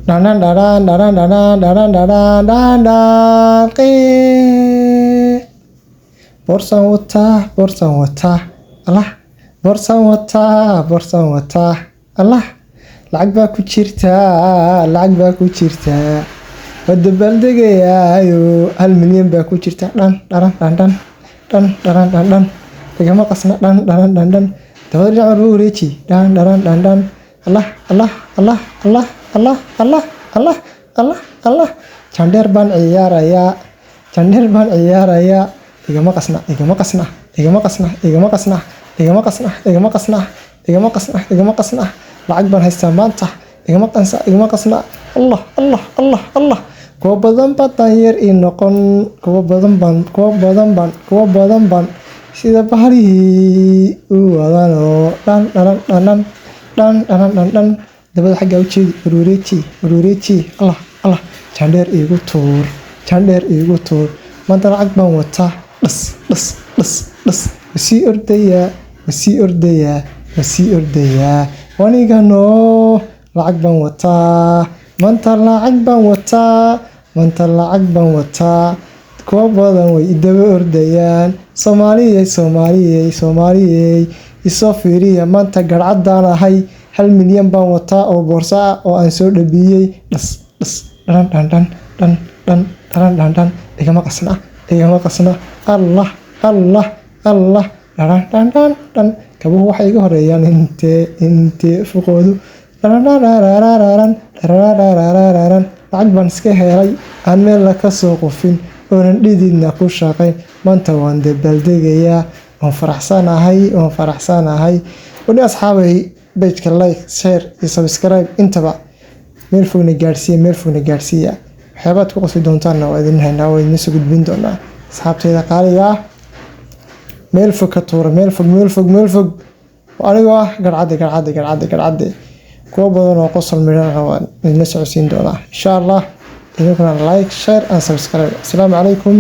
Danan danan danan danan danan danan danan borsan wata Allah borsan wata Allah lacag baa ku jirta wada baldegayaayo 1 milyan baa ku jirta dhan igama qasna dhan dabada dhinac marba wareeji dhan Allah jandheer baan ciyaarayaa igama qasna lacag baan haystaa maanta igama qasna Allah kuwa badan baan yar ii noqon kuwa badan baan sida bahalihii u wadano dhan dabada xagga u jeedi wareeji Allah jandheer iigu tuur maanta lacag baan wataa dhas wasii ordayaa wanigano lacag baan wataa maanta lacag baan wataa kuwa badan way idaba ordayaan Soomaaliyey isoo fiiriya maanta garcadaan ahay 1 milyan baan wataa oo boorso ah oo aan soo dhabiyey dhas dhan igama qasna Allah dhan kabuhu waxay iga horeeyaan intee fuqoodu lacag baan iska helay aan meel la ka soo qufin oonan dhididna ku shaqayn maanta waan dabaaldegayaa waan faraxsanahay wali asxaabay page-ka like share iyo subscribe intaba meel fogna gaarsiiya waxyaabaad ku qasbi doontaanna waa idin haynaa waa idin soo gudbin doonaa asxaabtayda qaaliga ah meel fog ka tuura meel fog anigoo ah garcadde kuwa badan oo qosol midhana waan idin socodsiin doonaa insha Allah idinkuna like share and subscribe. Assalamu alaikum.